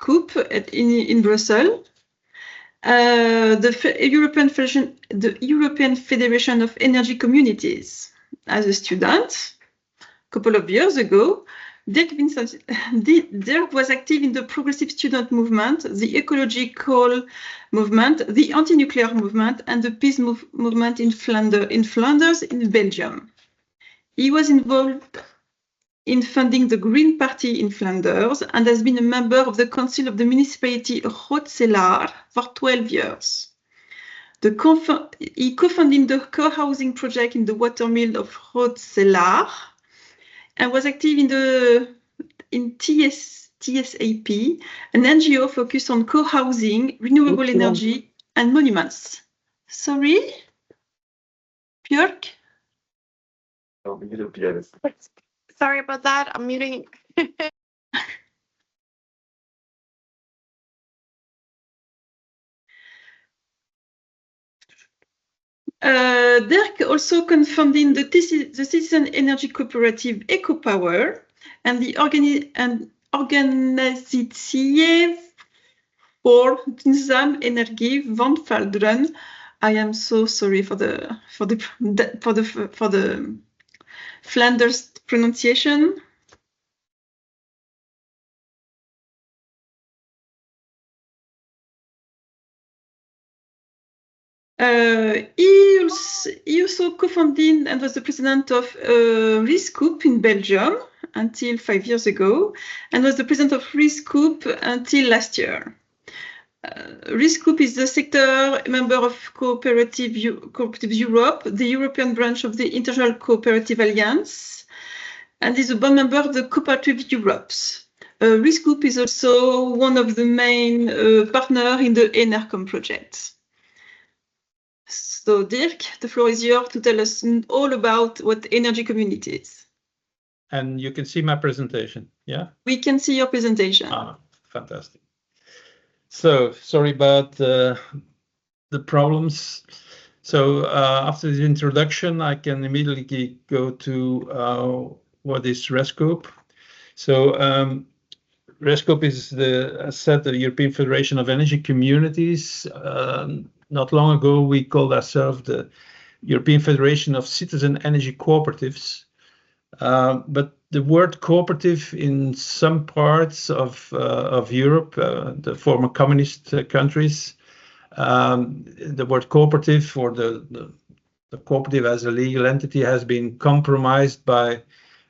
RESCOOP in Brussels. The European Federation of Energy Communities. As a student, a couple of years ago, Dirk was active in the progressive student movement, the ecological movement, the anti-nuclear movement, and the peace movement in Flanders, in Belgium. He was involved in funding the Green Party in Flanders and has been a member of the Council of the Municipality Rotselaar for 12 years. He co-funded the co-housing project in the watermill of Rotselaar and was active in TSAP, an NGO focused on co-housing, renewable energy, and monuments. Sorry, Björk? Oh, you do pianist. Sorry about that. I'm muting. Dirk also co-founded the citizen energy cooperative EcoPower and the Organisatie voor Duurzame Energie van Vlaanderen. I am so sorry for the Flanders pronunciation. He also co-founded and was the president of RESCOOP in Belgium until 5 years ago, and was the president of RESCOOP until last year. RESCOOP is the sector member of Cooperative Europe, the European branch of the International Cooperative Alliance, and is a board member of the Cooperative Europe. RESCOOP is also one of the main partners in the ENERCOM project. So Dirk, the floor is yours to tell us all about what energy community is. And you can see my presentation, yeah? We can see your presentation. Fantastic. So sorry about the problems. So after the introduction, I can immediately go to what is RESCOOP. So RESCOOP is the European Federation of Energy Communities. Not long ago, we called ourselves the European Federation of Citizen Energy Cooperatives. But the word cooperative in some parts of Europe, the former communist countries, the word cooperative or the cooperative as a legal entity has been compromised by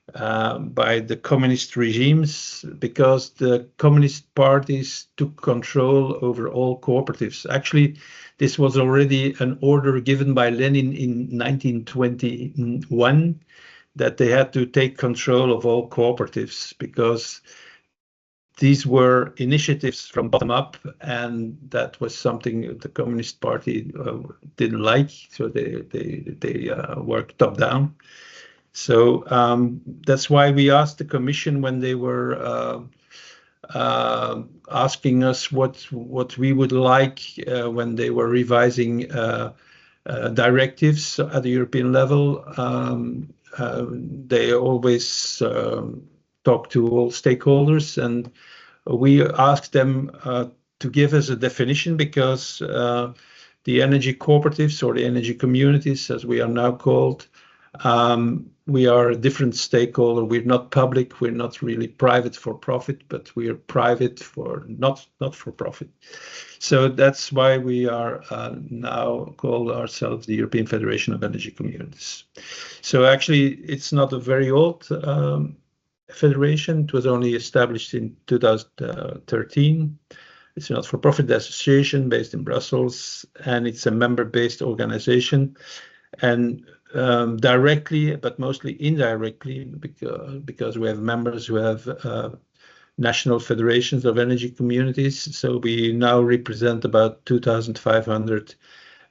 the communist regimes because the communist parties took control over all cooperatives. Actually, this was already an order given by Lenin in 1921 that they had to take control of all cooperatives because these were initiatives from bottom up, and that was something the Communist Party didn't like, so they worked top down. So that's why we asked the Commission when they were asking us what we would like when they were revising directives at the European level. They always talk to all stakeholders, and we asked them to give us a definition because the energy cooperatives or the energy communities, as we are now called, we are a different stakeholder. We're not public. We're not really private for profit, but we are private for not for profit. So that's why we are now called ourselves the European Federation of Energy Communities. So actually, it's not a very old federation. It was only established in 2013. It's a not-for-profit association based in Brussels, and it's a member-based organization. And directly, but mostly indirectly, because we have members who have national federations of energy communities. So we now represent about 2,500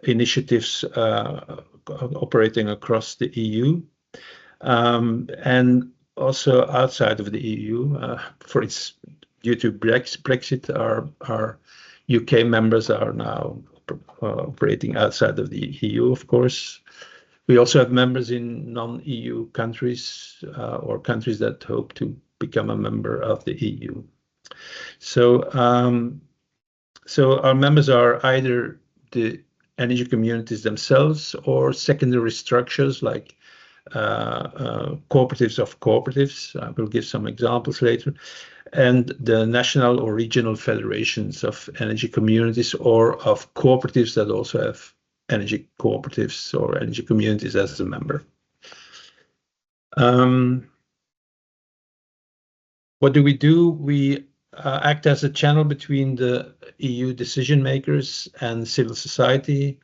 initiatives operating across the EU, and also outside of the EU. For its due to Brexit, our UK members are now operating outside of the EU, of course. We also have members in non-EU countries or countries that hope to become a member of the EU. So our members are either the energy communities themselves or secondary structures like cooperatives of cooperatives. I will give some examples later. And the national or regional federations of energy communities or of cooperatives that also have energy cooperatives or energy communities as a member. What do? We act as a channel between the EU decision makers and civil society.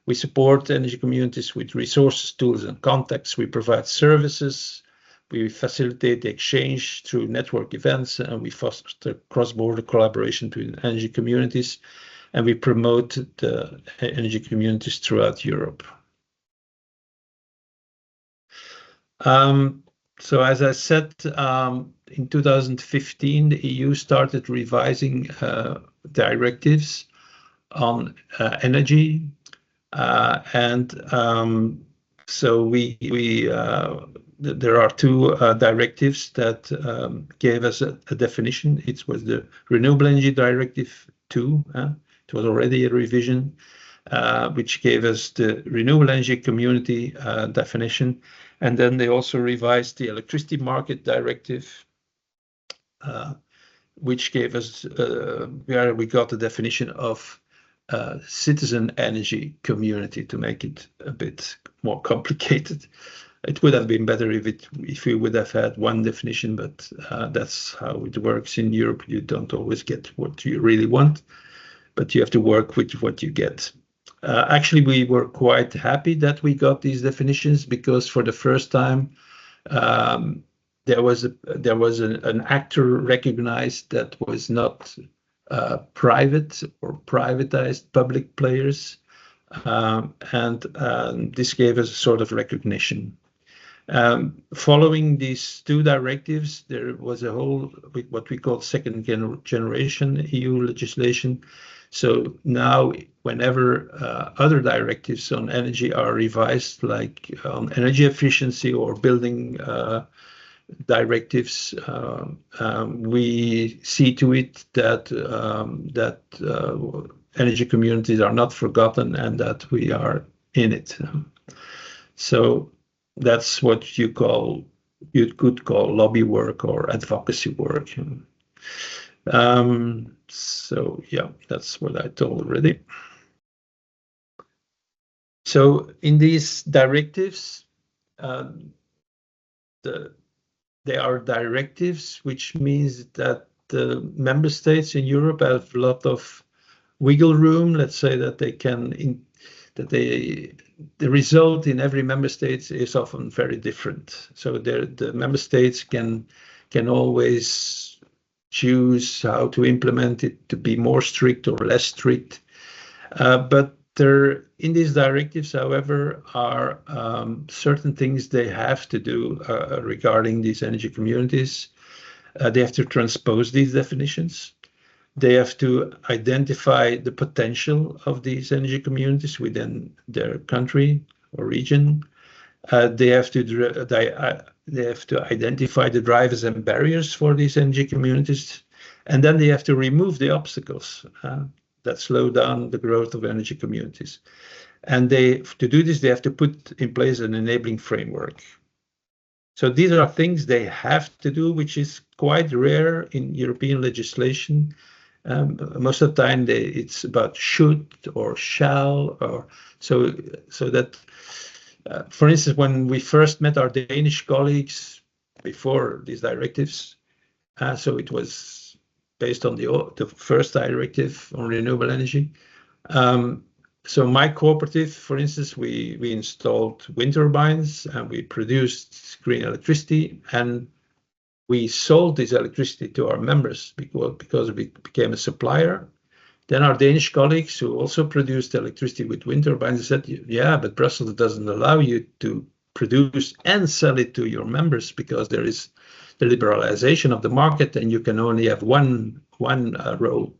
We support energy communities with resources, tools, and contacts. We provide services. We facilitate the exchange through network events, and we foster cross-border collaboration between energy communities, and we promote the energy communities throughout Europe. So as I said, in 2015, the EU started revising directives on energy. So there are two directives that gave us a definition. It was the Renewable Energy Directive 2. It was already a revision, which gave us the Renewable Energy Community definition. And then they also revised the Electricity Market Directive, which gave us, where we got the definition of citizen energy community to make it a bit more complicated. It would have been better if we would have had one definition, but that's how it works in Europe. You don't always get what you really want, but you have to work with what you get. Actually, we were quite happy that we got these definitions because for the first time, there was an actor recognized that was not private or privatized public players, and this gave us a sort of recognition. Following these two directives, there was a whole what we call second generation EU legislation. So now, whenever other directives on energy are revised, like on energy efficiency or building directives, we see to it that energy communities are not forgotten and that we are in it. So that's what you could call lobby work or advocacy work. So yeah, that's what I told already. So in these directives, they are directives, which means that the member states in Europe have a lot of wiggle room. Let's say that they can, the result in every member state is often very different. So the member states can always choose how to implement it to be more strict or less strict. But there, in these directives, however, are certain things they have to do regarding these energy communities. They have to transpose these definitions. They have to identify the potential of these energy communities within their country or region. They have to identify the drivers and barriers for these energy communities, and then they have to remove the obstacles that slow down the growth of energy communities. And to do this, they have to put in place an enabling framework. So these are things they have to do, which is quite rare in European legislation. Most of the time, it's about should or shall, or so that. For instance, when we first met our Danish colleagues before these directives, so it was based on the first directive on renewable energy. So my cooperative, for instance, we installed wind turbines and we produced green electricity, and we sold this electricity to our members because we became a supplier. Then our Danish colleagues who also produced electricity with wind turbines said, yeah, but Brussels doesn't allow you to produce and sell it to your members because there is the liberalization of the market and you can only have one role.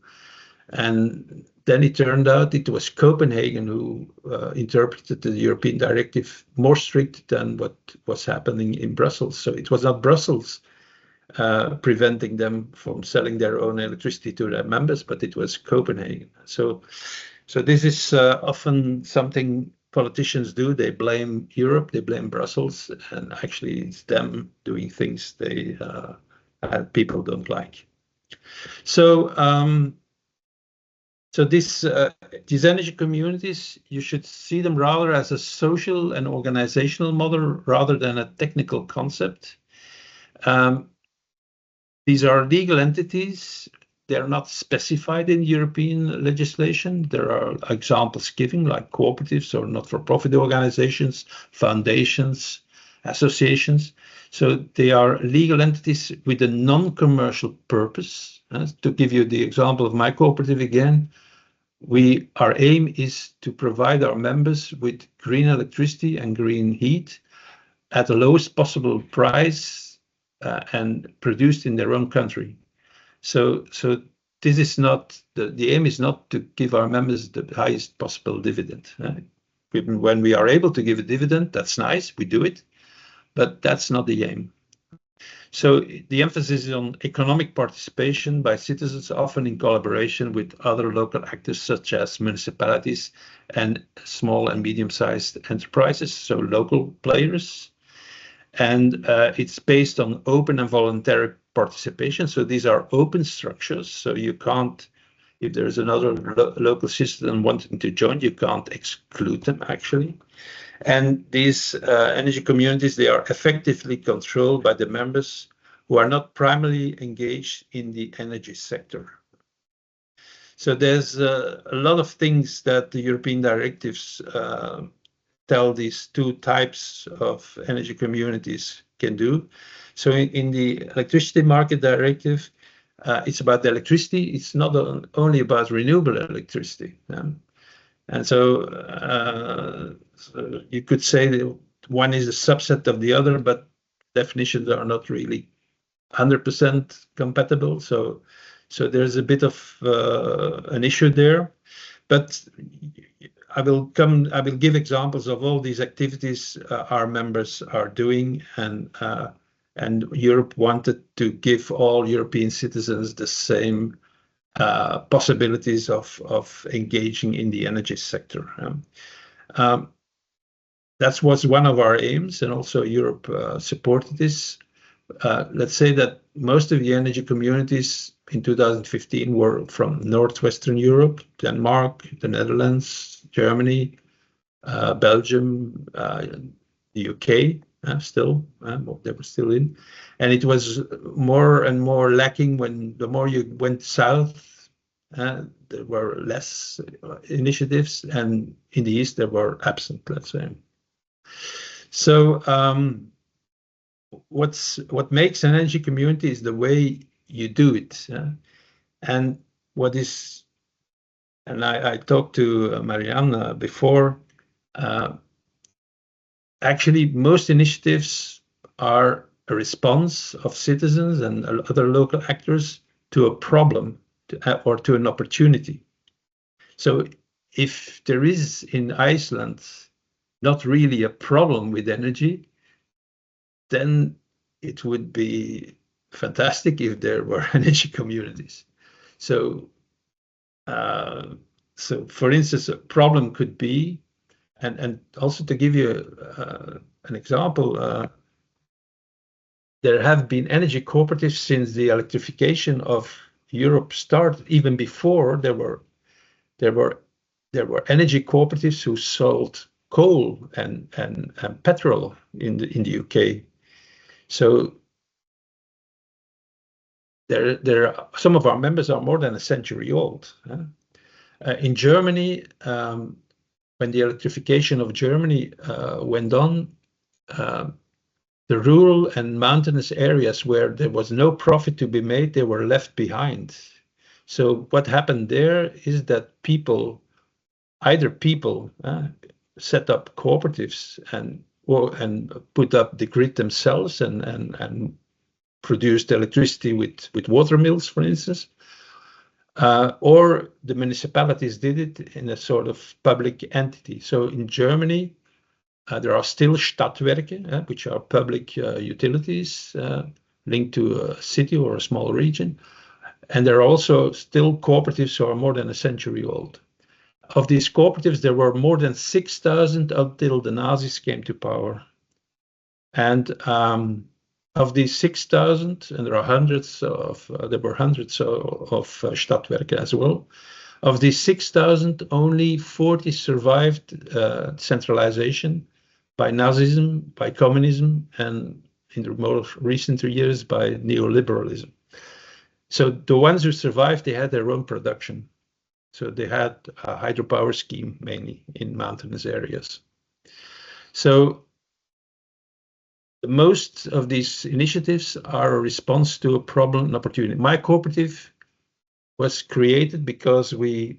And then it turned out it was Copenhagen who interpreted the European directive more strict than what was happening in Brussels. So it was not Brussels preventing them from selling their own electricity to their members, but it was Copenhagen. So this is often something politicians do. They blame Europe, they blame Brussels, and actually it's them doing things they people don't like. So these energy communities, you should see them rather as a social and organizational model rather than a technical concept. These are legal entities. They're not specified in European legislation. There are examples given, like cooperatives or not-for-profit organizations, foundations, associations. So they are legal entities with a non-commercial purpose. To give you the example of my cooperative again, our aim is to provide our members with green electricity and green heat at the lowest possible price and produced in their own country. So this is not the aim is not to give our members the highest possible dividend. When we are able to give a dividend, that's nice, we do it, but that's not the aim. So the emphasis is on economic participation by citizens, often in collaboration with other local actors such as municipalities and small and medium-sized enterprises, so local players. And it's based on open and voluntary participation. So these are open structures. So you can't, if there's another local citizen wanting to join, you can't exclude them actually. And these energy communities, they are effectively controlled by the members who are not primarily engaged in the energy sector. So there's a lot of things that the European directives tell these two types of energy communities can do. So in the electricity market directive, it's about the electricity. It's not only about renewable electricity. And so you could say that one is a subset of the other, but definitions are not really 100% compatible. So there's a bit of an issue there. But I will give examples of all these activities our members are doing, and Europe wanted to give all European citizens the same possibilities of engaging in the energy sector. That was one of our aims, and also Europe supported this. Let's say that most of the energy communities in 2015 were from Northwestern Europe, Denmark, the Netherlands, Germany, Belgium, the UK, still, they were still in. And it was more and more lacking when the more you went south, there were less initiatives, and in the east, they were absent, let's say. So what makes an energy community is the way you do it. And what is, and I talked to Marianne before, actually most initiatives are a response of citizens and other local actors to a problem or to an opportunity. So if there is in Iceland not really a problem with energy, then it would be fantastic if there were energy communities. So for instance, a problem could be, and also to give you an example, there have been energy cooperatives since the electrification of Europe started. Even before, there were energy cooperatives who sold coal and petrol in the UK. So there are, some of our members are more than a century old. In Germany, when the electrification of Germany went on, the rural and mountainous areas where there was no profit to be made, they were left behind. So what happened there is that either people set up cooperatives and put up the grid themselves and produced electricity with water mills, for instance, or the municipalities did it in a sort of public entity. So in Germany, there are still Stadtwerke, which are public utilities, linked to a city or a small region. And there are also still cooperatives who are more than a century old. Of these cooperatives, there were more than 6,000 until the Nazis came to power. And of these 6,000, and there were hundreds of Stadtwerke as well. Of these 6,000, only 40 survived centralization by Nazism, by communism, and in the more recent years by neoliberalism. So the ones who survived, they had their own production. So they had a hydropower scheme mainly in mountainous areas. So most of these initiatives are a response to a problem and opportunity. My cooperative was created because with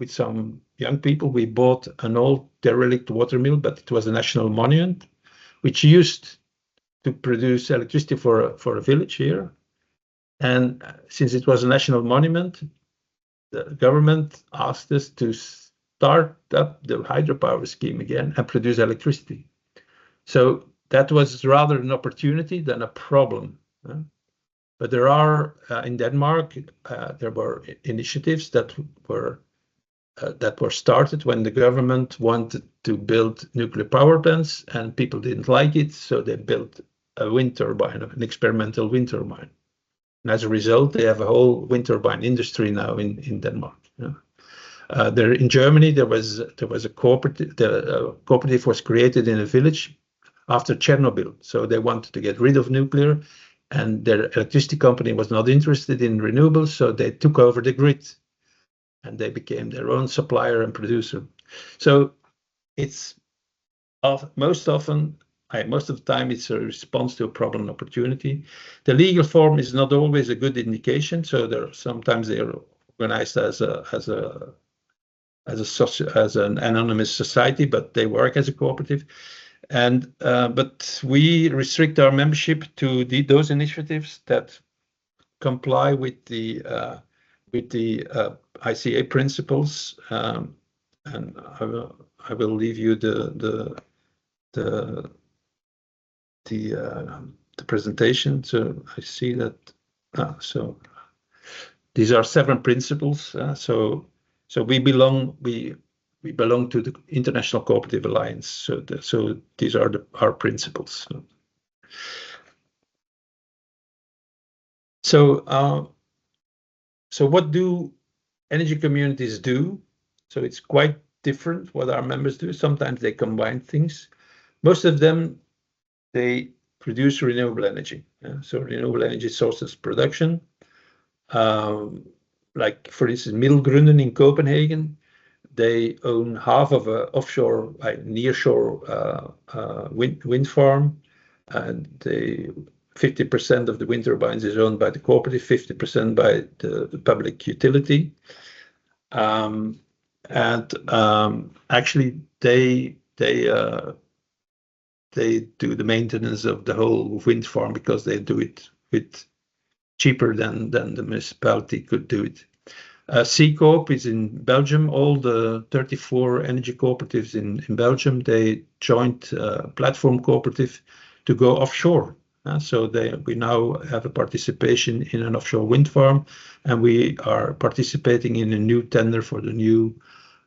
some young people, we bought an old derelict water mill, but it was a national monument, which used to produce electricity for a village here. And since it was a national monument, the government asked us to start up the hydropower scheme again and produce electricity. So that was rather an opportunity than a problem. But there are, in Denmark, there were initiatives that were started when the government wanted to build nuclear power plants and people didn't like it, so they built a wind turbine, an experimental wind turbine. And as a result, they have a whole wind turbine industry now in Denmark. There in Germany, there was a cooperative. The cooperative was created in a village after Chernobyl, so they wanted to get rid of nuclear, and their electricity company was not interested in renewables, so they took over the grid, and they became their own supplier and producer. So it's most of the time it's a response to a problem and opportunity. The legal form is not always a good indication, so sometimes they are organized as an anonymous society, but they work as a cooperative. And but we restrict our membership to those initiatives that comply with the ICA principles. And I will leave you the presentation. So I see that. So these are 7 principles. So we belong to the International Cooperative Alliance. So these are our principles. So what do energy communities do? So it's quite different what our members do. Sometimes they combine things. Most of them, they produce renewable energy. So renewable energy sources production. Like for instance, Middelgrunden in Copenhagen, they own half of an offshore, nearshore wind farm, and 50% of the wind turbines is owned by the cooperative, 50% by the public utility. Actually, they do the maintenance of the whole wind farm because they do it with cheaper than the municipality could do it. RESCOOP is in Belgium. All the 34 energy cooperatives in Belgium, they joined platform cooperative to go offshore. So we now have a participation in an offshore wind farm, and we are participating in a new tender for the new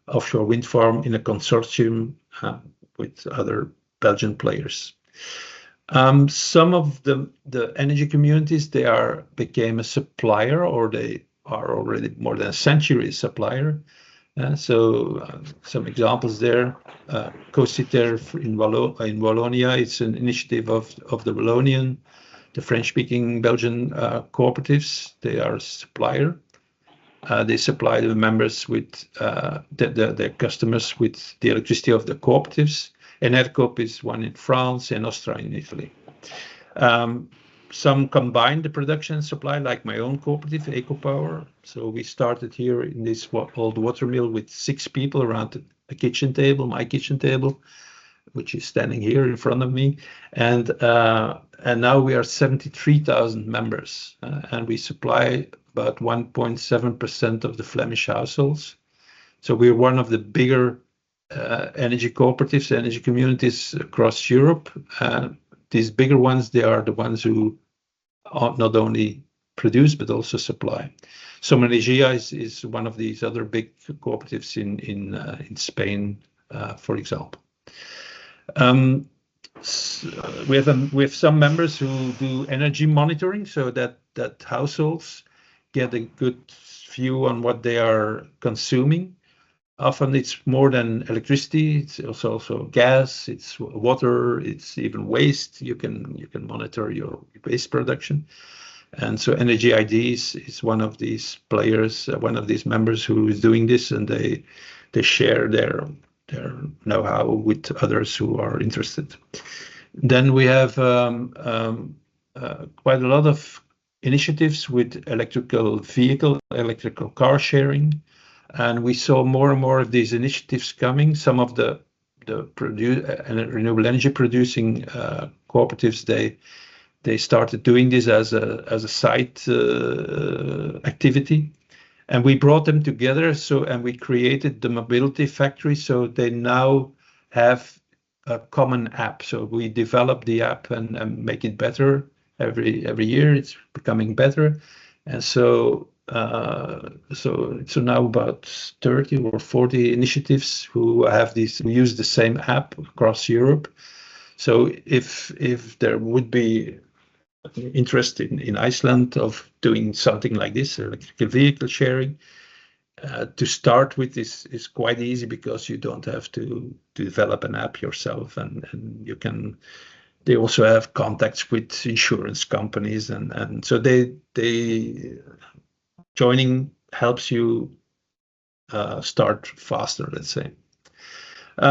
offshore wind farm in a consortium with other Belgian players. Some of the energy communities, became a supplier, or they are already more than a century supplier. Some examples there. Cociter in Wallonia, it's an initiative of the Wallonian, the French-speaking Belgian cooperatives. They are a supplier. They supply the members with their customers with the electricity of the cooperatives. And RESCOOP is one in France and Austria in Italy. Some combine the production and supply, like my own cooperative, EcoPower. So we started here in this old water mill with 6 people around a kitchen table, my kitchen table, which is standing here in front of me. And now we are 73,000 members, and we supply about 1.7% of the Flemish households. So we're one of the bigger energy cooperatives, energy communities across Europe. These bigger ones, they are the ones who not only produce but also supply. Some Energia is one of these other big cooperatives in Spain, for example. We have some members who do energy monitoring, so that households get a good view on what they are consuming. Often it's more than electricity. It's also gas. It's water. It's even waste. You can monitor your waste production. And so Energy ID is one of these players, one of these members who is doing this, and they share their know-how with others who are interested. Then we have quite a lot of initiatives with electrical car sharing, and we saw more and more of these initiatives coming. Some of the renewable energy producing cooperatives, they started doing this as a side activity, and we brought them together. And we created the mobility factory. So they now have a common app. So we develop the app and make it better every year. It's becoming better, and so now about 30 or 40 initiatives who use the same app across Europe. So if there would be interest in Iceland of doing something like this, electrical vehicle sharing, to start with is quite easy, because you don't have to develop an app yourself, and they also have contacts with insurance companies, and so they joining helps you start faster, let's say.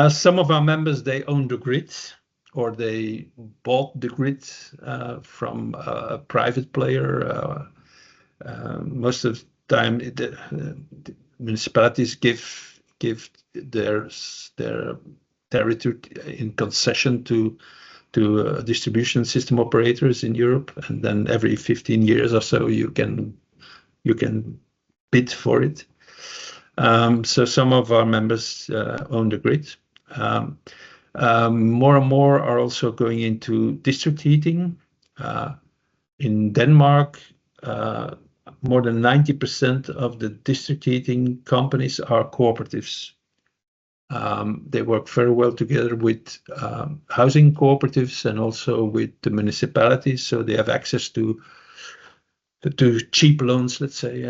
Some of our members, they own the grid, or they bought the grid from a private player. Most of the time, the municipalities give their territory in concession to distribution system operators in Europe, and then every 15 years or so you can bid for it. So some of our members own the grid. More and more are also going into district heating. In Denmark, more than 90% of the district heating companies are cooperatives. They work very well together with housing cooperatives and also with the municipalities, so they have access to cheap loans, let's say.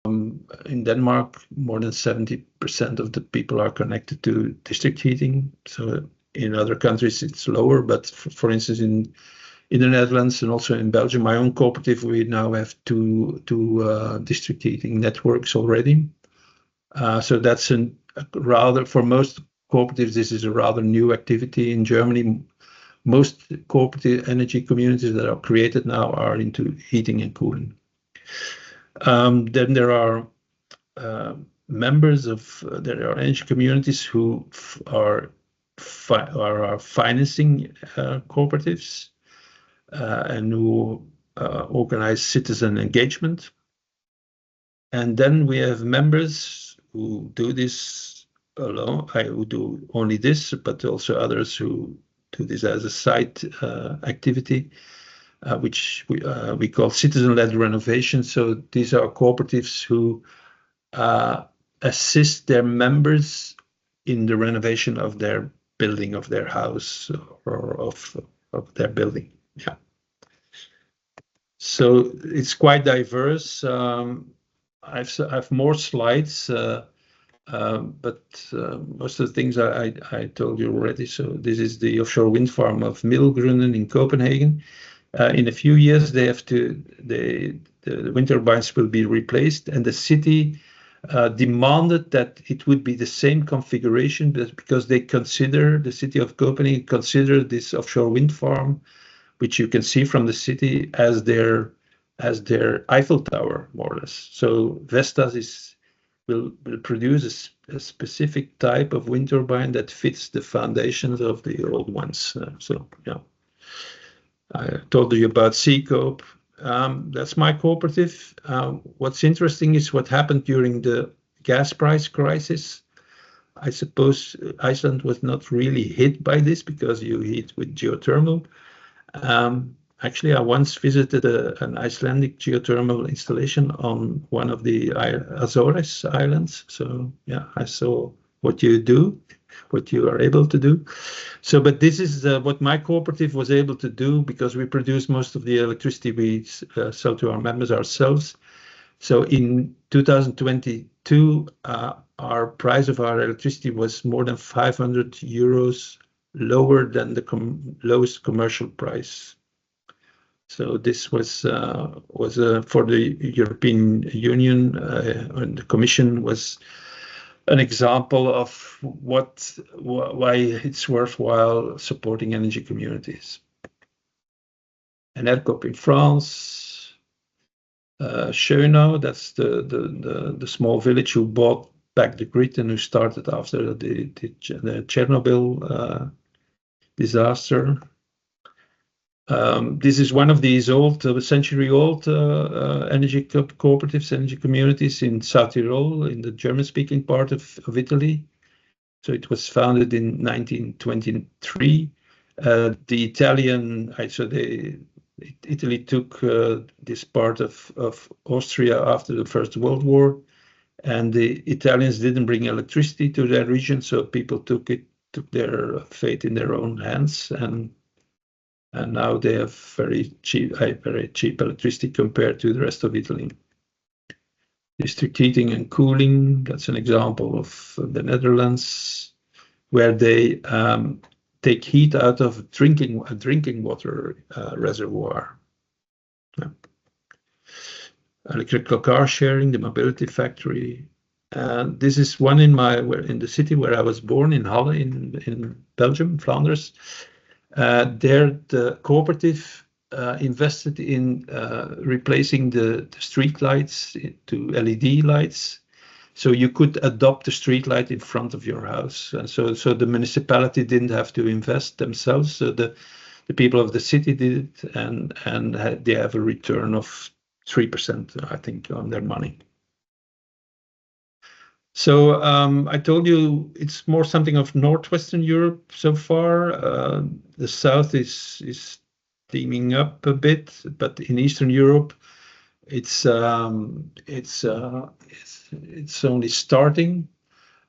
In Denmark, more than 70% of the people are connected to district heating. So in other countries, it's lower. But for instance, in the Netherlands and also in Belgium, my own cooperative, we now have two district heating networks already. So that's for most cooperatives, this is a rather new activity in Germany. Most cooperative energy communities that are created now are into heating and cooling. Then there are there are energy communities who are financing cooperatives and who organize citizen engagement. And then we have members who do this alone, who do only this, but also others who do this as a side activity, which we call citizen-led renovation. So these are cooperatives who assist their members in the renovation of their building, of their house, or of their building. Yeah. So it's quite diverse. I have more slides, but most of the things I told you already. So this is the offshore wind farm of Middelgrunden in Copenhagen. In a few years, the wind turbines will be replaced, and the city demanded that it would be the same configuration, because the city of Copenhagen considered this offshore wind farm, which you can see from the city, as their Eiffel Tower, more or less. So Vestas will produce a specific type of wind turbine that fits the foundations of the old ones. So yeah, I told you about RESCOOP. That's my cooperative. What's interesting is what happened during the gas price crisis. I suppose Iceland was not really hit by this, because you heat with geothermal. Actually, I once visited an Icelandic geothermal installation on one of the Azores Islands. So yeah, I saw what you do, what you are able to do. So, but this is what my cooperative was able to do, because we produce most of the electricity we sell to our members ourselves. So in 2022, our price of our electricity was more than 500 euros lower than the lowest commercial price. So this was for the European Union, and the Commission was an example of why it's worthwhile supporting energy communities. And RESCOOP in France, Schönau, that's the small village who bought back the grid and who started after the Chernobyl disaster. This is one of these old, century-old energy cooperatives, energy communities in South Tyrol, in the German-speaking part of Italy. So it was founded in 1923. Italy took this part of Austria after the First World War, and the Italians didn't bring electricity to their region, so people took their fate in their own hands, and now they have very cheap electricity compared to the rest of Italy. District heating and cooling, that's an example of the Netherlands, where they take heat out of a drinking water reservoir. Yeah. Electrical car sharing, the mobility factory. This is one in the city where I was born, in Halle, in Belgium, Flanders. There, the cooperative invested in replacing the street lights to LED lights, so you could adopt the street light in front of your house. And so the municipality didn't have to invest themselves. So the people of the city did it, and they have a return of 3%, I think, on their money. So I told you it's more something of Northwestern Europe so far. The south is steaming up a bit, but in Eastern Europe, it's only starting,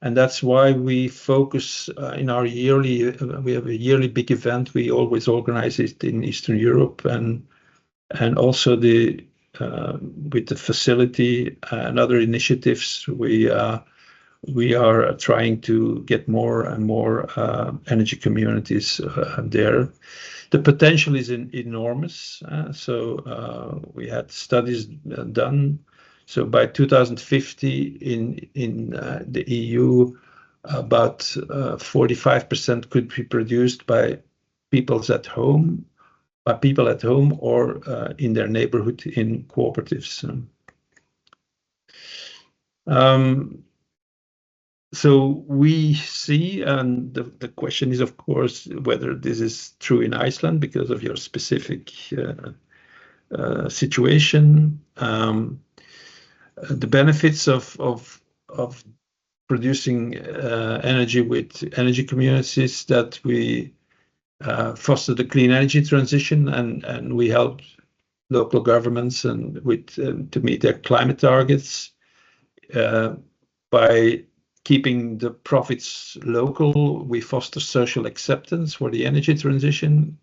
and that's why we focus in our yearly. We have a yearly big event. We always organize it in Eastern Europe, and also with the facility and other initiatives, we are trying to get more and more energy communities there. The potential is enormous. We had studies done. So by 2050 in the EU, about 45% could be produced by people at home or in their neighborhood in cooperatives. So we see, and the question is, of course, whether this is true in Iceland because of your specific situation. The benefits of producing energy with energy communities, that we foster the clean energy transition, and we help local governments and to meet their climate targets by keeping the profits local. We foster social acceptance for the energy transition,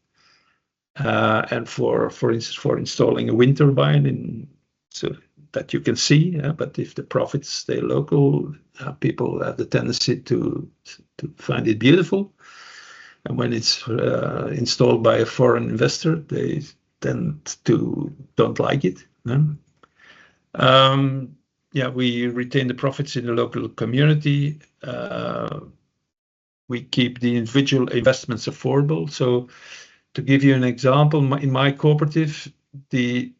and for instance, for installing a wind turbine so that you can see. But if the profits stay local, people have the tendency to find it beautiful, and when it's installed by a foreign investor, they tend to don't like it. We retain the profits in the local community. We keep the individual investments affordable. So to give you an example, in my cooperative, the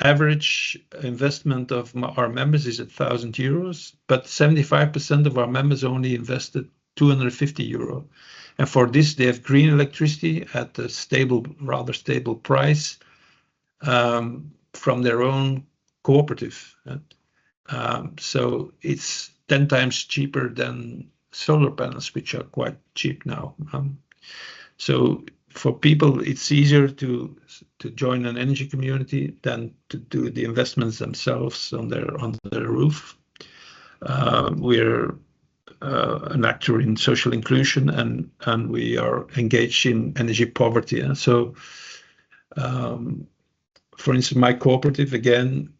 average investment of our members is 1,000 euros, but 75% of our members only invested 250 euro. And for this, they have green electricity at a rather stable price from their own cooperative. So it's 10 times cheaper than solar panels, which are quite cheap now. So for people, it's easier to join an energy community than to do the investments themselves on their roof. We're an actor in social inclusion, and we are engaged in energy poverty. So, for instance, my cooperative, again,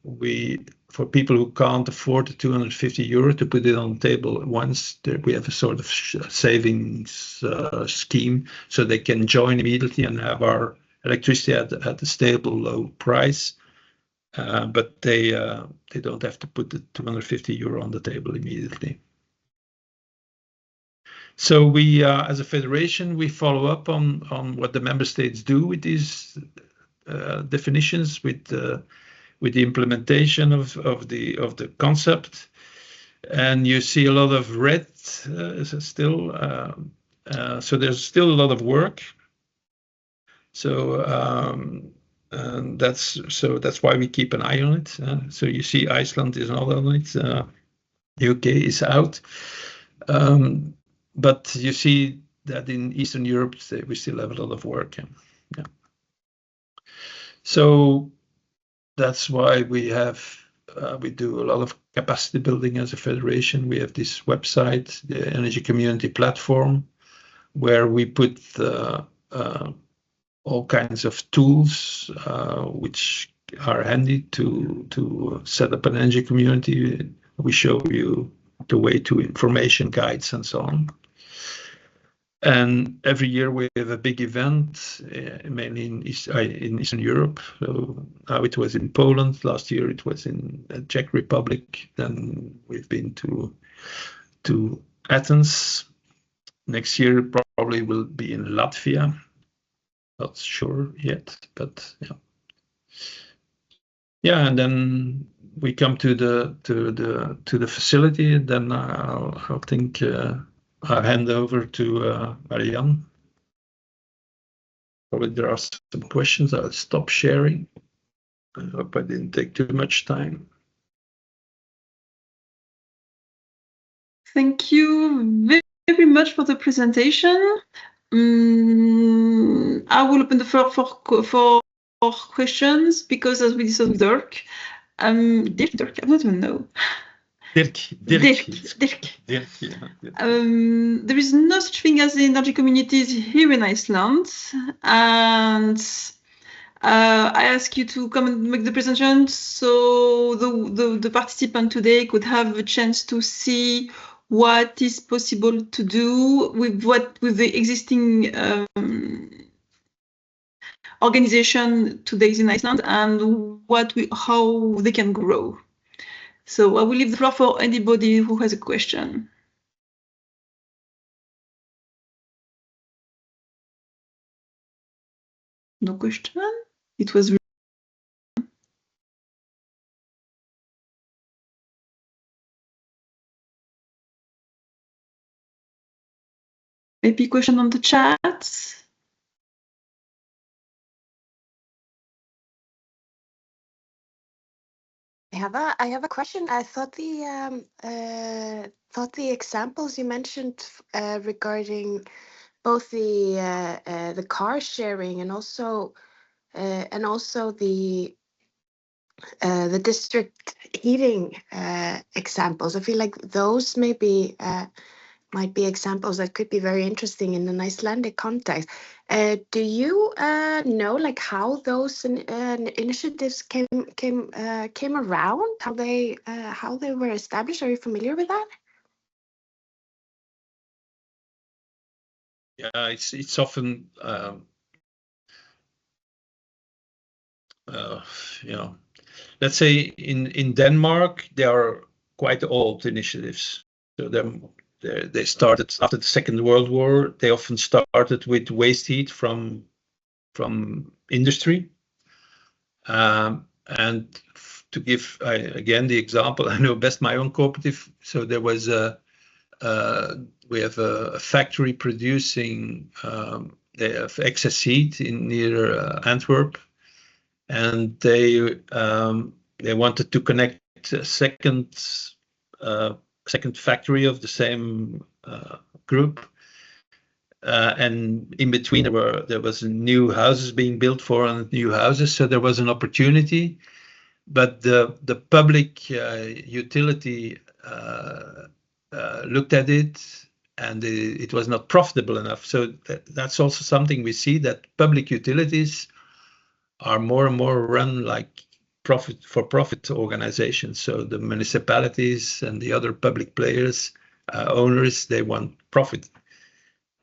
for people who can't afford the 250 euro to put it on the table once, we have a sort of savings scheme, so they can join immediately and have our electricity at a stable, low price. But they don't have to put the 250 euro on the table immediately. So we, as a federation, we follow up on what the member states do with these definitions, with the implementation of the concept, and you see a lot of red still. So there's still a lot of work. So and that's why we keep an eye on it. So you see, Iceland is not on it. UK is out. But you see that in Eastern Europe, we still have a lot of work. Yeah. So that's why we do a lot of capacity building as a federation. We have this website, the Energy Community Platform, where we put all kinds of tools which are handy to set up an energy community. We show you the way to information guides and so on. And every year we have a big event, mainly in Eastern Europe. So now it was in Poland. Last year it was in the Czech Republic. Then we've been to Athens. Next year probably will be in Latvia. Not sure yet, but yeah. Yeah, and then we come to the facility. And then I think. I'll hand over to Marianne. Probably there are some questions. I'll stop sharing. I hope I didn't take too much time. Thank you very much for the presentation. I will open the floor for questions, because as we discussed with Dirk, I don't even know. Dirk. Yeah. There is no such thing as energy communities here in Iceland, and I ask you to come and make the presentation so the participant today could have a chance to see what is possible to do with the existing organization today in Iceland, and how they can grow. So I will leave the floor for anybody who has a question. No question? It was maybe question on the chat. I have a question. I thought the examples you mentioned regarding both the car sharing and also the district heating examples. I feel like those might be examples that could be very interesting in an Icelandic context. Do you know like how those initiatives came around? How they were established? Are you familiar with that? Yeah, it's often let's say in Denmark they are quite old initiatives. So they started after the Second World War. They often started with waste heat from industry. And to give again the example, I know best my own cooperative. So there was we have a factory producing they have excess heat near Antwerp, and they wanted to connect a second factory of the same group, and in between there was new houses being built, 400 new houses, so there was an opportunity. But the public utility looked at it, and it was not profitable enough. So that's also something we see, that public utilities are more and more run like for-profit organizations. So the municipalities and the other public players, owners, they want profit.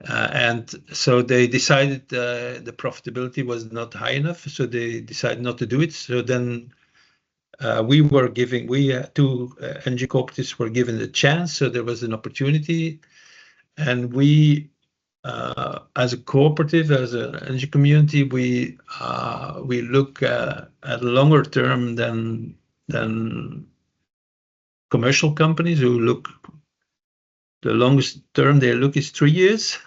And so they decided the profitability was not high enough, so they decided not to do it. So then two energy cooperatives were given a chance, so there was an opportunity. And we, as a cooperative, as an energy community, we look at longer term than commercial companies who look. The longest term they look is 3 years.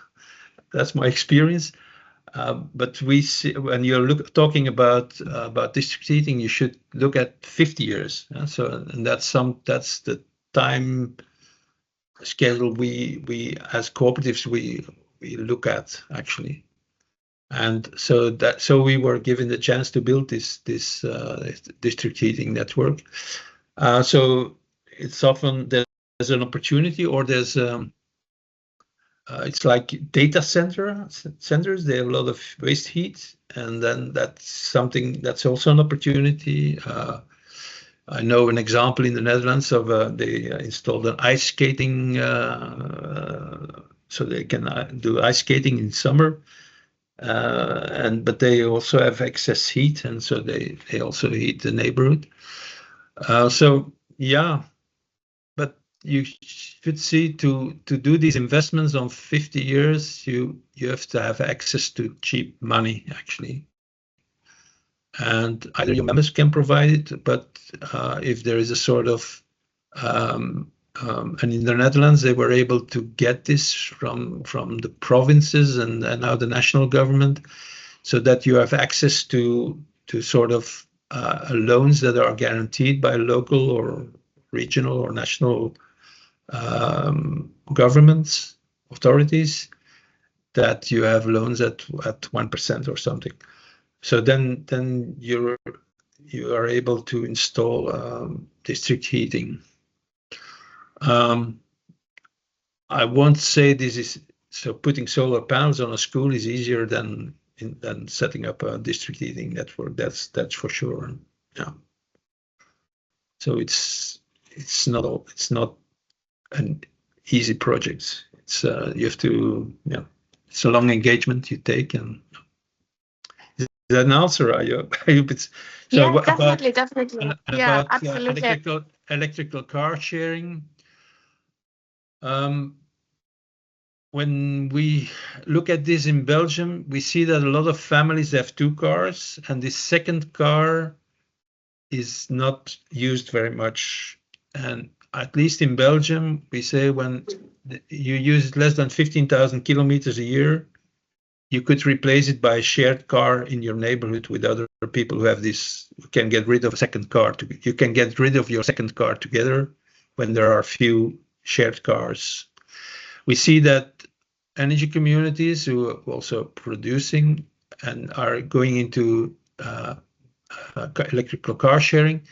That's my experience. But we see, when you're talking about district heating, you should look at 50 years. So, and that's the time schedule we as cooperatives we look at, actually. And so we were given the chance to build this district heating network. So it's often there's an opportunity, or there's it's like data centers. They have a lot of waste heat, and then that's something that's also an opportunity. I know an example in the Netherlands of they installed an ice skating, so they can do ice skating in summer, but they also have excess heat, and so they also heat the neighborhood. So yeah. You should see, to do these investments on 50 years, you have to have access to cheap money, actually. And either your members can provide it, but if there is a sort of, and in the Netherlands, they were able to get this from the provinces and now the national government, so that you have access to sort of loans that are guaranteed by local or regional or national governments, authorities, that you have loans at 1% or something. So then you are able to install district heating. I won't say this is so. Putting solar panels on a school is easier than setting up a district heating network. That's for sure. Yeah. So it's not an easy project. It's you have to, it's a long engagement you take. And is that an answer? I hope it's so. Yeah, definitely. Yeah, about absolutely. Electrical car sharing. When we look at this in Belgium, we see that a lot of families have 2 cars, and the second car is not used very much. And at least in Belgium, we say when you use less than 15,000 kilometers a year, you could replace it by a shared car in your neighborhood with other people who have this, who can get rid of a second car. You can get rid of your second car together when there are few shared cars. We see that energy communities who are also producing and are going into electrical car sharing,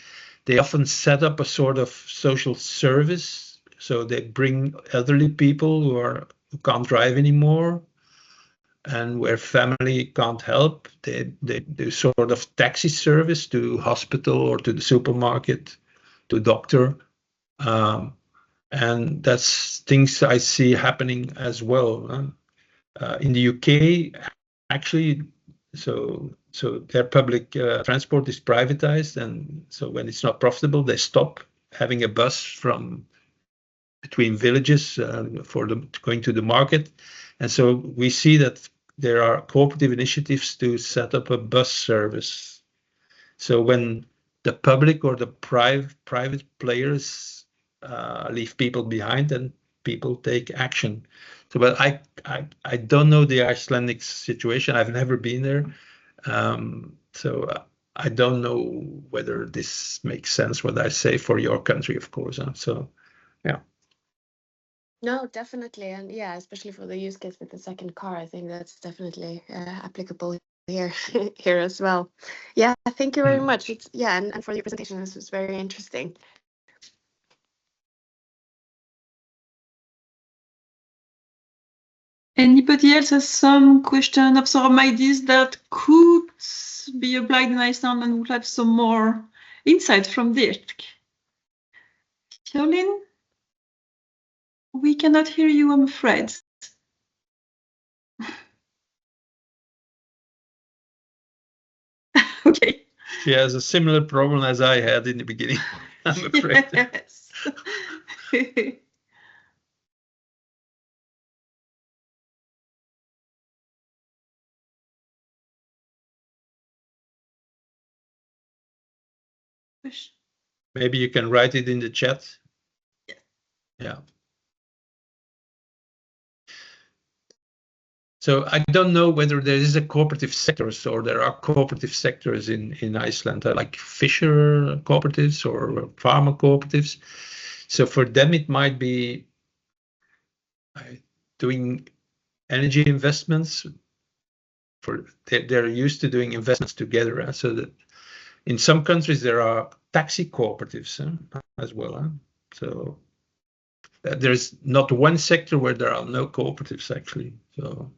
they often set up a sort of social service. So they bring elderly people who can't drive anymore, and where family can't help, they do sort of taxi service to hospital or to the supermarket, to doctor. And that's things I see happening as well. In the UK, actually, so their public transport is privatized, and so when it's not profitable, they stop having a bus from between villages for them going to the market. And so we see that there are cooperative initiatives to set up a bus service. So when the public or the private players leave people behind, and people take action. So, but I don't know the Icelandic situation. I've never been there, so I don't know whether this makes sense what I say for your country, of course. So, yeah. No, definitely. And yeah, especially for the use case with the second car, I think that's definitely applicable here here as well. Yeah, thank you very much. It's and for your presentation, this was very interesting. Anybody else has some question of some ideas that could be applied in Iceland and would have some more insight from Dirk? Jolene, we cannot hear you, I'm afraid. Okay. She has a similar problem as I had in the beginning, I'm afraid. Yes. Maybe you can write it in the chat. Yeah. So I don't know whether there is a cooperative sector or there are cooperative sectors in Iceland, like fisher cooperatives or farmer cooperatives. So for them, it might be doing energy investments. They're used to doing investments together. So that in some countries there are taxi cooperatives as well. So there's not one sector where there are no cooperatives actually. So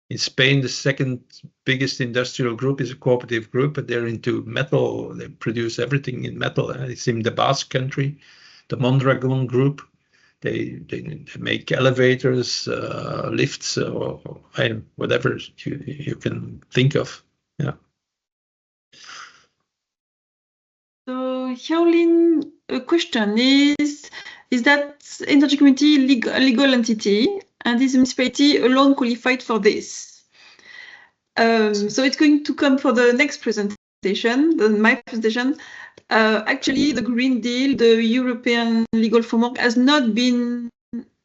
in Spain, the second biggest industrial group is a cooperative group, but they're into metal. They produce everything in metal. It's in the Basque country, the Mondragon group. They make elevators, lifts, or whatever you can think of. Yeah. So, Xiaolin, a question is that energy community legal entity, and is the municipality alone qualified for this? So it's going to come for the next presentation, my presentation. Actually, the Green Deal, the European legal framework, has not been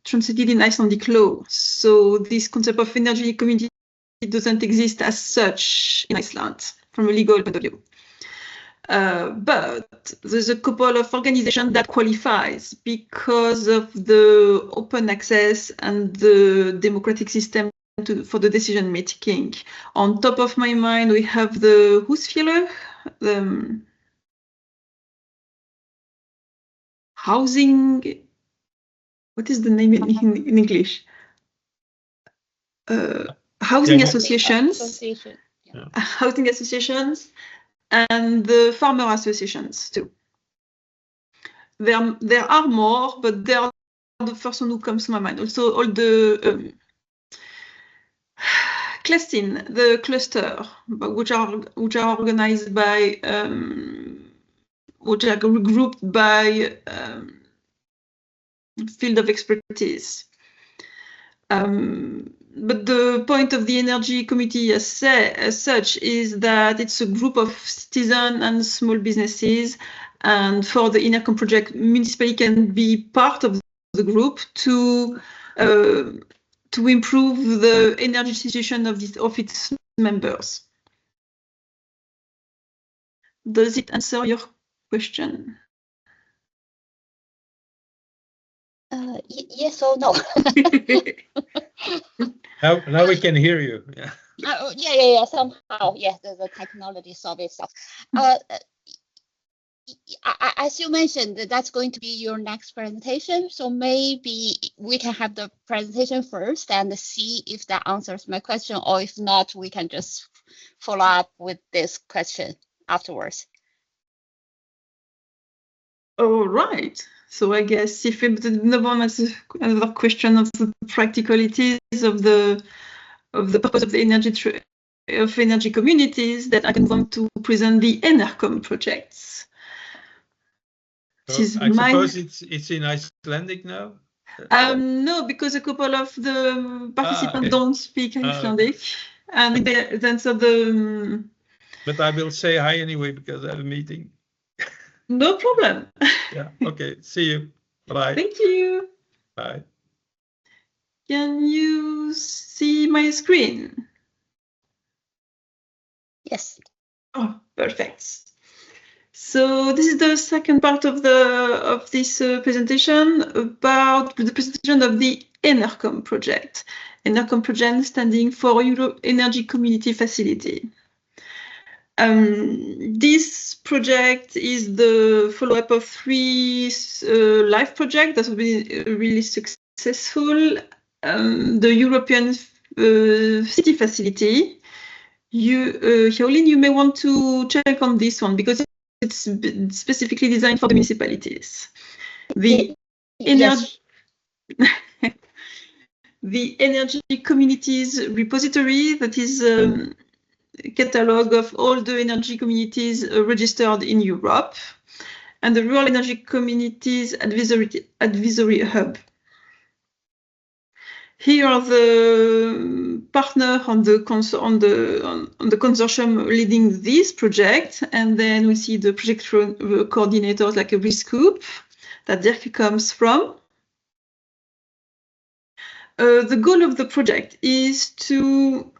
translated in Icelandic law. So this concept of energy community doesn't exist as such in Iceland from a legal point of view. But there's a couple of organizations that qualifies because of the open access and the democratic system for the decision making. On top of my mind, we have the Husfjellur, the housing. What is the name in English? Housing associations. Yeah. Housing associations. And the farmer associations too. There are more, but they are the first one who comes to my mind. Also, all the Clastin, the cluster, which are organized by, which are grouped by field of expertise. But the point of the energy committee as such is that it's a group of citizens and small businesses, and for the INERCOM project, municipality can be part of the group to improve the energy situation of its members. Does it answer your question? Yes or no? Now we can hear you. Yeah. Yeah. Somehow, yes, the technology solves itself. As you mentioned, that's going to be your next presentation. So maybe we can have the presentation first and see if that answers my question, or if not, we can just follow up with this question afterwards. All right. So I guess if no one has another question of the practicalities of the purpose of the energy communities, that I can want to present the ENERCOM projects. So I suppose it's in Icelandic now. No, because a couple of the participants don't speak Icelandic, and then so the. But I will say hi anyway because I have a meeting. No problem. Yeah. Okay. See you. Bye. Thank you. Bye. Can you see my screen? Yes. Oh, perfect. So this is the second part of this presentation about the presentation of the ENERCOM project. ENERCOM project standing for Euro Energy Community Facility. This project is the follow-up of 3 live projects that have been really successful. The European City Facility. Hyaolin, you may want to check on this one because it's specifically designed for the municipalities. The Yes. the Energy Communities Repository, that is a catalog of all the energy communities registered in Europe, and the Rural Energy Communities Advisory Hub. Here are the partner on the consortium leading this project, and then we see the project coordinators like a RESCOOP that Dirk comes from. The goal of the project is to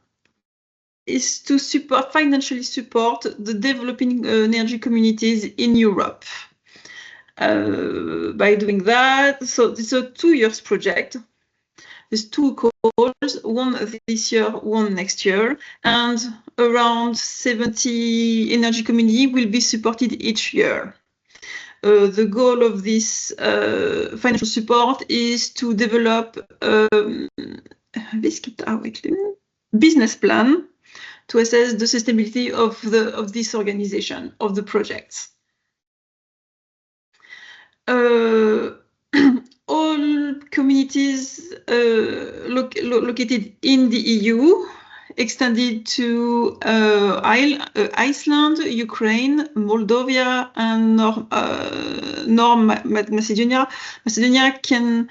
financially support the developing energy communities in Europe. By doing that, so it's a 2 years project. There's 2 calls, one this year, one next year, and around 70 energy community will be supported each year. The goal of this financial support is to develop a business plan to assess the sustainability of this organization, of the projects. All communities located in the EU, extended to Iceland, Ukraine, Moldova, and North Macedonia. Macedonia can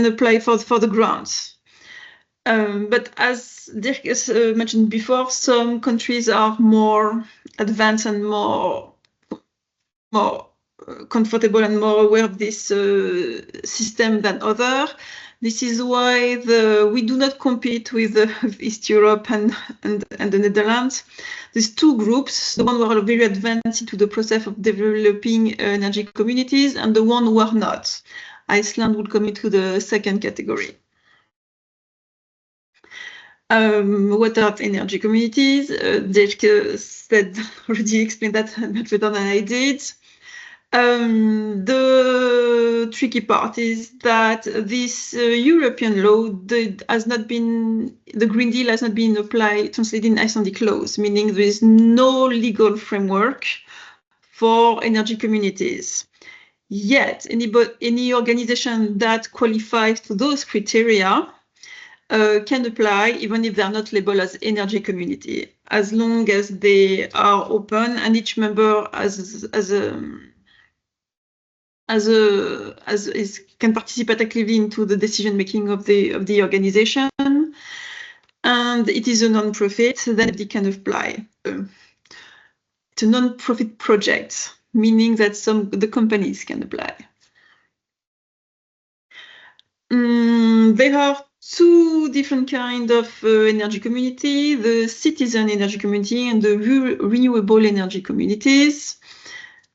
apply for the grants. But as Dirk has mentioned before, some countries are more advanced and more comfortable and more aware of this system than others. This is why we do not compete with East Europe and the Netherlands. There's 2 groups, the one who are very advanced into the process of developing energy communities and the one who are not. Iceland will come into the second category. What are energy communities? Dirk already explained that much better than I did. The tricky part is that this European law the Green Deal has not been translated in Icelandic laws, meaning there is no legal framework for energy communities. Yet, any organization that qualifies to those criteria can apply, even if they are not labeled as energy community, as long as they are open and each member can participate actively into the decision making of the organization, and it is a non-profit, then they can apply. It's a non-profit project, meaning that the companies can apply. There are 2 different kinds of energy community: the citizen energy community and the renewable energy communities.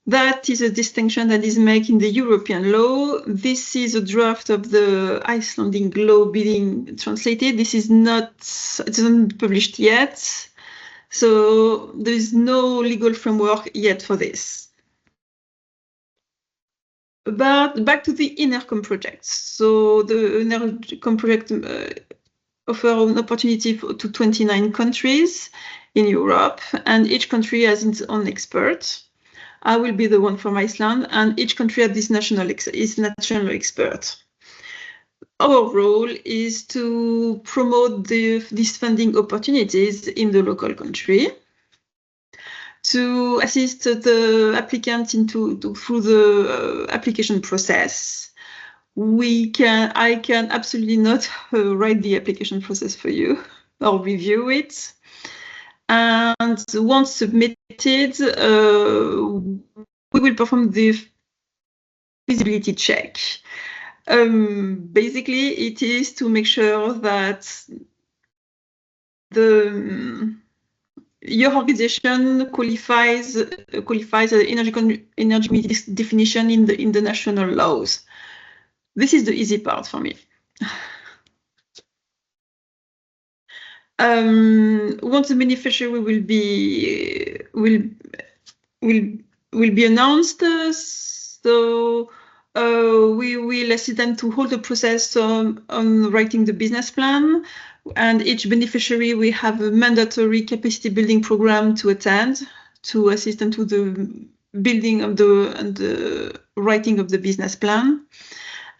That is a distinction that is made in the European law. This is a draft of the Icelandic law being translated. This is not, it isn't published yet. So there is no legal framework yet for this. But back to the ENERCOM project. So the ENERCOM project offers an opportunity to 29 countries in Europe, and each country has its own expert. I will be the one from Iceland, and each country has this national expert. Our role is to promote these funding opportunities in the local country, to assist the applicant through the application process. I can absolutely not write the application process for you or review it. And once submitted, we will perform the feasibility check. Basically, it is to make sure that the your organization qualifies the energy community definition in the national laws. This is the easy part for me. Once the beneficiary will be announced, so we will assist them to hold the process on writing the business plan, and each beneficiary will have a mandatory capacity building program to attend to assist them to the building of the writing of the business plan.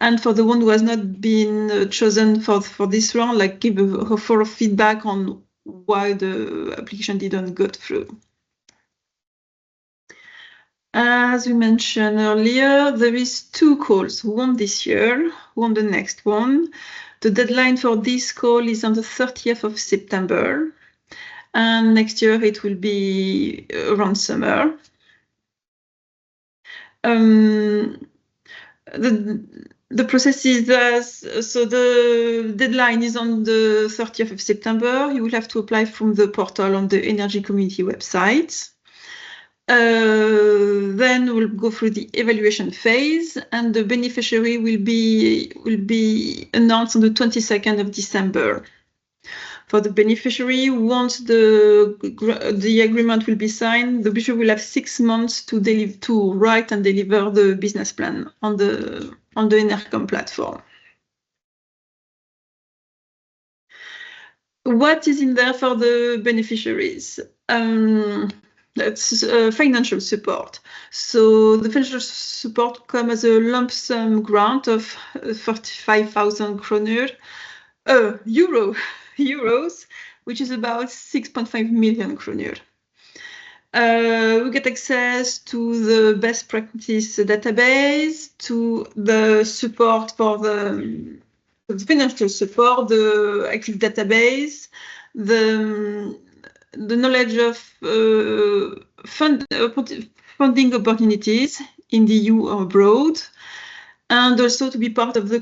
And for the one who has not been chosen for this round, like give a thorough feedback on why the application didn't go through. As we mentioned earlier, there is 2 calls, one this year, one the next one. The deadline for this call is on the 30th of September. And next year it will be around summer. The process is so the deadline is on the 30th of September. You will have to apply from the portal on the Energy Community website. Then we'll go through the evaluation phase, and the beneficiary will be announced on the 22nd of December. For the beneficiary, once the agreement will be signed, the beneficiary will have 6 months to write and deliver the business plan on the ENERCOM platform. What is in there for the beneficiaries? That's financial support. So the financial support comes as a lump sum grant of 45,000 kroner, euros, which is about 6.5 million kroner. We get access to the best practice database, to the support for the financial support, the active database, the knowledge of funding opportunities in the EU or abroad, and also to be part of the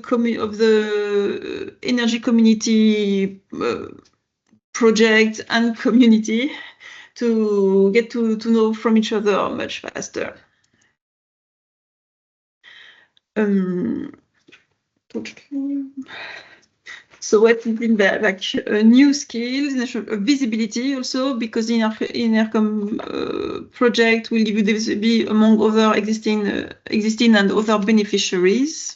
energy community project and community to get to know from each other much faster. So what is in there? Like new skills, visibility also, because the ENERCOM project will give you the visibility among other existing and other beneficiaries,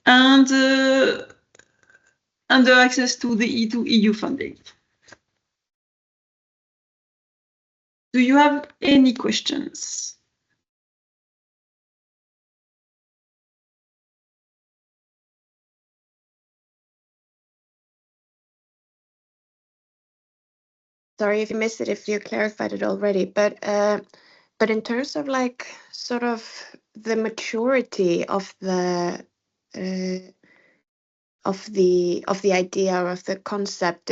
and the access to the EU funding. Do you have any questions? Sorry if you missed it, if you clarified it already, but in terms of like sort of the maturity of the idea or of the concept,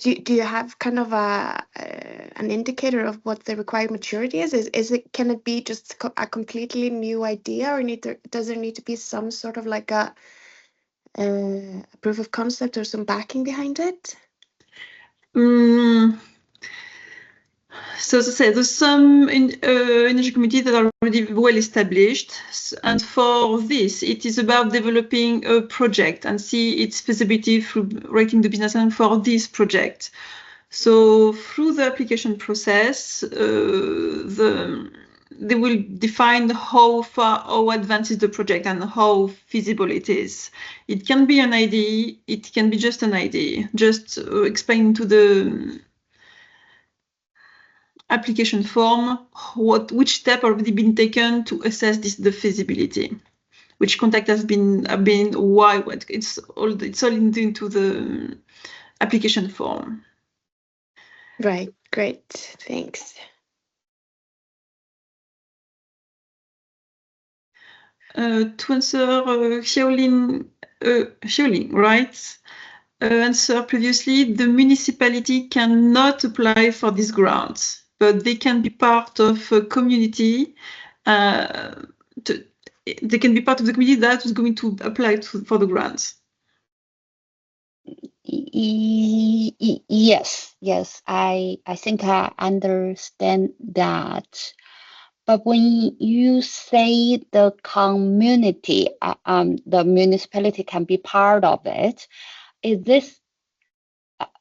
do you have kind of an indicator of what the required maturity is? Can it be just a completely new idea, or does there need to be some sort of like a proof of concept or some backing behind it? So as I said, there's some energy communities that are already well established, and for this, it is about developing a project and see its feasibility through writing the business plan for this project. So through the application process, they will define how advanced is the project and how feasible it is. It can be an idea, it can be just an idea, just explain to the application form which step already been taken to assess the feasibility, which contact has been why, what. It's all into the application form. Right, great, thanks. To answer Xiaolin, right? Answer previously, the municipality cannot apply for these grants, but they can be part of a community. They can be part of the community that is going to apply for the grants. Yes, I think I understand that. But when you say the community, the municipality can be part of it, is this?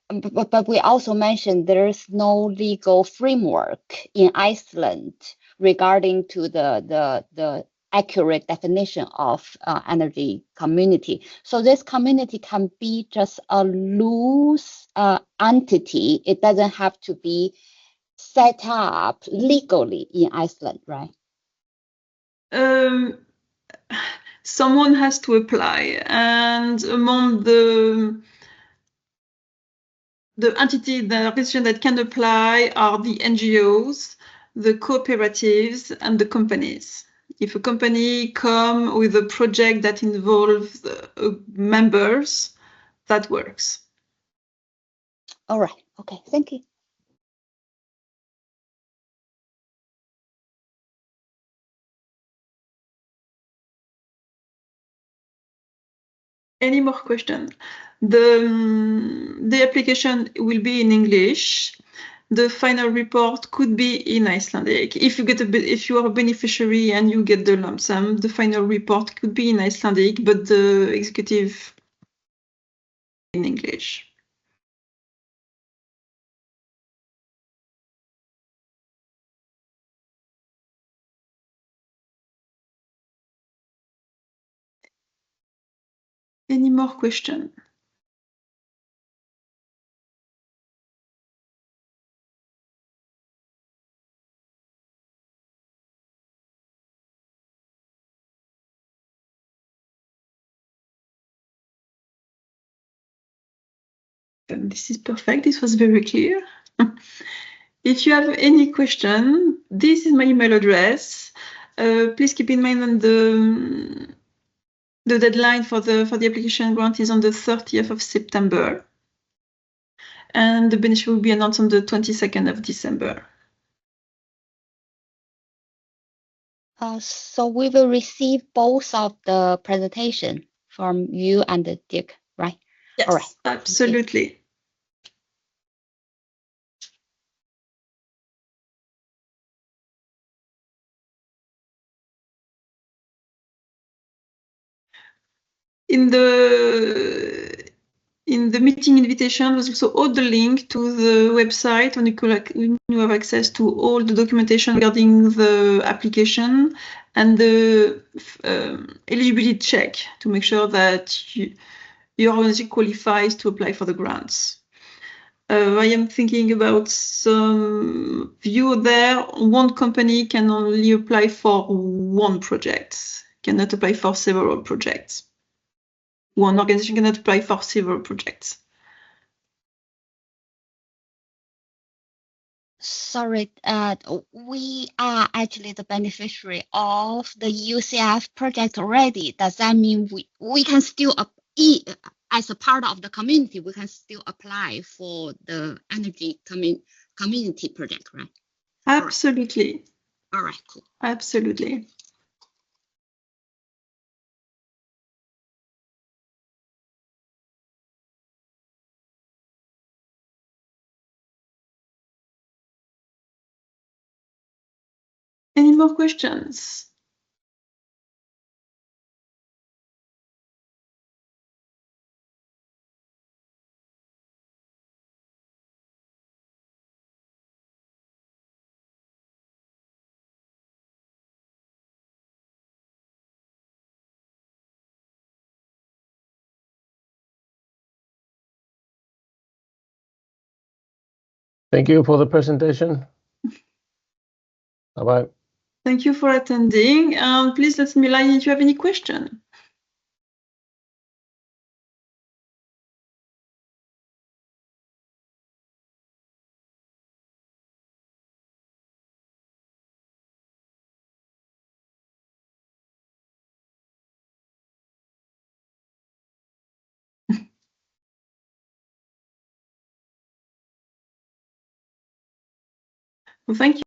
But we also mentioned there's no legal framework in Iceland regarding to the accurate definition of energy community. So this community can be just a loose entity. It doesn't have to be set up legally in Iceland, right? Someone has to apply, and among the entity, the organization that can apply are the NGOs, the cooperatives, and the companies. If a company come with a project that involves members, that works. All right. Okay. Thank you. Any more questions? The application will be in English. The final report could be in Icelandic. If you are a beneficiary and you get the lump sum, the final report could be in Icelandic, but the executive in English. Any more questions? This is perfect. This was very clear. If you have any question, this is my email address. Please keep in mind that the deadline for the application grant is on the 30th of September, and the benefit will be announced on the 22nd of December. So we will receive both of the presentation from you and Dick, right? Yes, all right. Absolutely. In the meeting invitation was also all the link to the website when you have access to all the documentation regarding the application and the eligibility check to make sure that your organization qualifies to apply for the grants. I am thinking about some view there. One company can only apply for one project, cannot apply for several projects. One organization cannot apply for several projects. Sorry, we are actually the beneficiary of the UCF project already. Does that mean we can still, as a part of the community, we can still apply for the energy community project, right? Absolutely. All right, cool. Absolutely. Any more questions? Thank you for the presentation. Bye-bye. Thank you for attending. Please let me know if you have any question. Well, thank you.